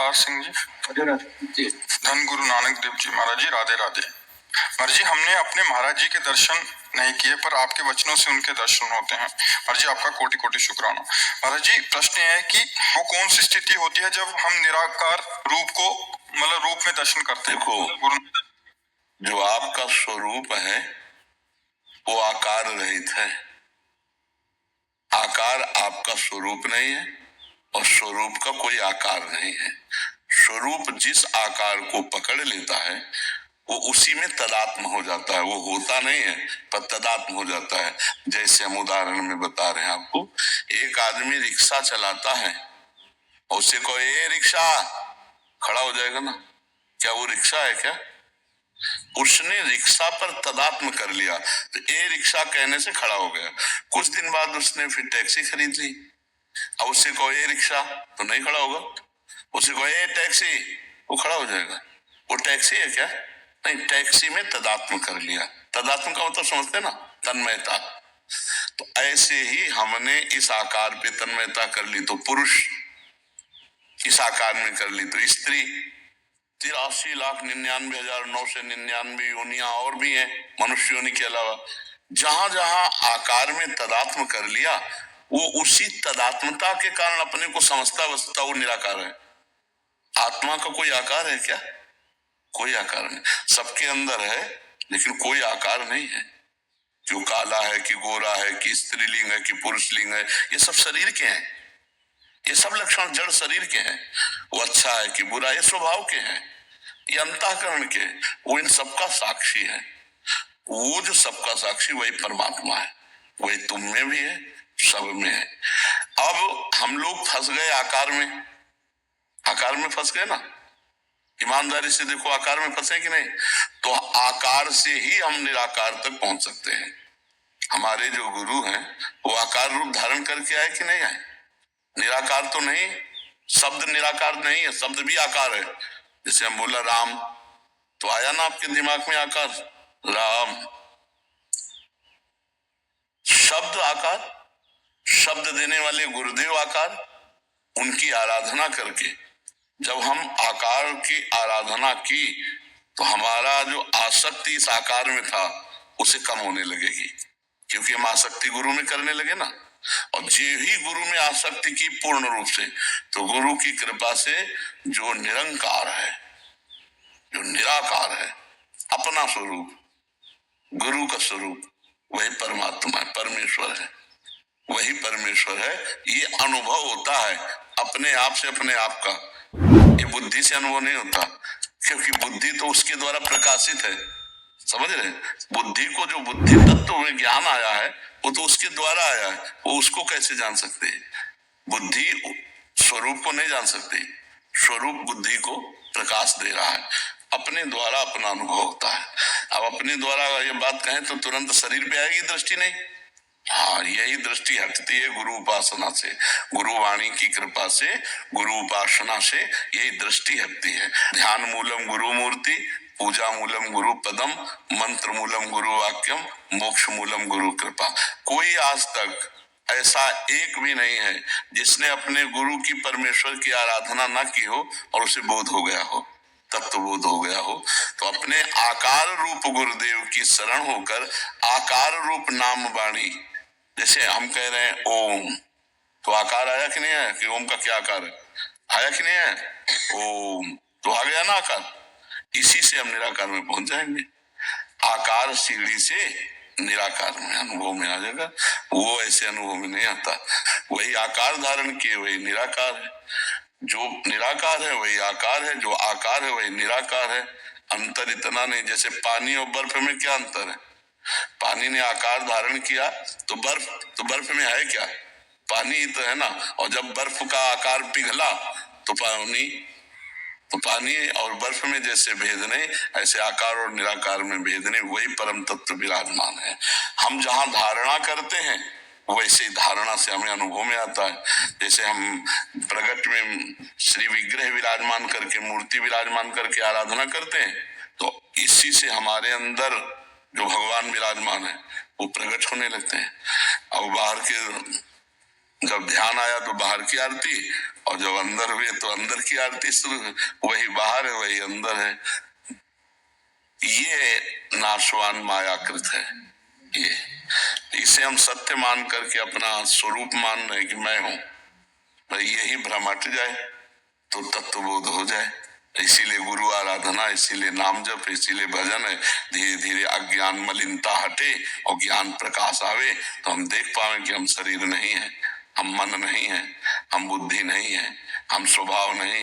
अवतार सिंह जी, धन गुरु नानक देव जी महाराज जी, राधे राधे। महाराज जी, हमने अपने महाराज जी के दर्शन नहीं किए, पर आपके वचनों से उनके दर्शन होते हैं। महाराज जी, आपका कोटि कोटि शुक्राना। महाराज जी, प्रश्न है कि वो कौन सी स्थिति होती है जब हम निराकार रूप को मतलब रूप में दर्शन करते हैं? देखो, जो आपका स्वरूप है वो आकार रहित है। आकार आपका स्वरूप नहीं है और स्वरूप का कोई आकार नहीं है। स्वरूप जिस आकार को पकड़ लेता है वो उसी में तदात्म हो जाता है। वो होता नहीं है पर तदात्म हो जाता है। जैसे हम उदाहरण में बता रहे हैं आपको, एक आदमी रिक्शा चलाता है और उसे कहो ये रिक्शा, खड़ा हो जाएगा ना? क्या वो रिक्शा है क्या? उसने रिक्शा पर तदात्म कर लिया तो ए रिक्शा कहने से खड़ा हो गया। कुछ दिन बाद उसने फिर टैक्सी खरीद ली। अब उससे कहो ए रिक्शा तो नहीं खड़ा होगा। उसे कहो ए टैक्सी, वो खड़ा हो जाएगा। वो टैक्सी है क्या? नहीं, टैक्सी में तदात्म कर लिया। तदात्म का मतलब समझते ना, तन्मयता। तो ऐसे ही हमने इस आकार पे तन्मयता कर ली तो पुरुष, इस आकार में कर ली तो स्त्री। 83,99,999 योनियां और भी हैं मनुष्य योनि के अलावा। जहां जहां आकार में तदात्म कर लिया वो उसी तदात्मता के कारण अपने को समझता वस्तुता वो निराकार है। आत्मा का कोई आकार है क्या? कोई आकार नहीं। सबके अंदर है लेकिन कोई आकार नहीं है। जो काला है कि गोरा है कि स्त्रीलिंग है कि पुरुषलिंग है, ये सब शरीर के हैं। ये सब लक्षण जड़ शरीर के हैं। वो अच्छा है कि बुरा, ये स्वभाव के हैं, ये अंतःकरण के। वो इन सबका साक्षी है। वो जो सबका साक्षी वही परमात्मा है। वही तुम में भी है, सब में है। अब हम लोग फंस गए आकार में। आकार में फंस गए ना, ईमानदारी से देखो, आकार में फंसे कि नहीं? तो आकार से ही हम निराकार तक पहुंच सकते हैं। हमारे जो गुरु हैं वो आकार रूप धारण करके आए कि नहीं आए? निराकार तो नहीं, शब्द निराकार नहीं है, शब्द भी आकार है। जैसे हम बोला राम, तो आया ना आपके दिमाग में आकार, राम। शब्द आकार, शब्द देने वाले गुरुदेव आकार। उनकी आराधना करके जब हम आकार की आराधना की तो हमारा जो आसक्ति इस आकार में था उसे कम होने लगेगी, क्योंकि हम आसक्ति गुरु में करने लगे ना। और जो ही गुरु में आसक्ति की पूर्ण रूप से, तो गुरु की कृपा से जो निरंकार है, जो निराकार है, अपना स्वरूप, गुरु का स्वरूप, वही परमात्मा है, परमेश्वर है। वही परमेश्वर है। ये अनुभव होता है अपने आप से, अपने आप का। ये बुद्धि से अनुभव नहीं होता, क्योंकि बुद्धि तो उसके द्वारा प्रकाशित है। समझ रहे? बुद्धि को जो बुद्धि तत्व में ज्ञान आया है वो तो उसके द्वारा आया है। वो उसको कैसे जान सकते हैं? बुद्धि स्वरूप को नहीं जान सकती। स्वरूप बुद्धि को प्रकाश दे रहा है। अपने द्वारा अपना अनुभव होता है। अब अपने द्वारा ये बात कहें तो तुरंत शरीर पे आएगी दृष्टि नहीं। हाँ, यही दृष्टि हटती है गुरु उपासना से, गुरु वाणी की कृपा से, गुरु उपासना से यही दृष्टि हटती है। ध्यान मूलम गुरु मूर्ति, पूजा मूलम गुरु पदम, मंत्र मूलम गुरु वाक्यम, मोक्ष मूलम गुरु कृपा। कोई आज तक ऐसा एक भी नहीं है जिसने अपने गुरु की, परमेश्वर की आराधना ना की हो और उसे बोध हो गया हो, तत्वबोध हो गया हो। तो अपने आकार रूप गुरुदेव की शरण होकर आकार रूप नाम वाणी, जैसे हम कह रहे हैं ओम, तो आकार आया कि नहीं आया? कि ओम का क्या आकार है? आया कि नहीं आया? ओम, तो आ गया ना आकार। इसी से हम निराकार में पहुंच जाएंगे। आकार सीढ़ी से निराकार में अनुभव में आ जाएगा। वो ऐसे अनुभव में नहीं आता। वही आकार धारण किए वही निराकार है। जो निराकार है वही आकार है, जो आकार है वही निराकार है। अंतर इतना नहीं। जैसे पानी और बर्फ में क्या अंतर है? पानी ने आकार धारण किया तो बर्फ में है क्या? पानी ही तो है ना। और जब बर्फ का आकार पिघला तो पानी और बर्फ में जैसे भेद नहीं, ऐसे आकार और निराकार में भेद नहीं। वही परम तत्व विराजमान है। हम जहां धारणा करते हैं वैसे धारणा से हमें अनुभव में आता है। जैसे हम प्रगट में श्री विग्रह विराजमान करके, मूर्ति विराजमान करके आराधना करते हैं, तो इसी से हमारे अंदर जो भगवान विराजमान है वो प्रकट होने लगते हैं। अब बाहर के जब ध्यान आया तो बाहर की आरती, और जब अंदर हुए तो अंदर की आरती शुरू। वही बाहर है वही अंदर है। ये नाशवान मायाकृत है। ये इसे हम सत्य मान करके अपना स्वरूप मान रहे कि मैं हूं, भाई यही भ्रम हट जाए तो तत्वबोध हो जाए। इसीलिए गुरु आराधना, इसीलिए नाम जप, इसीलिए भजन है। धीरे धीरे अज्ञान मलिनता हटे और ज्ञान प्रकाश आवे तो हम देख पावे कि हम शरीर नहीं है, हम मन नहीं है, हम बुद्धि नहीं है, हम स्वभाव नहीं।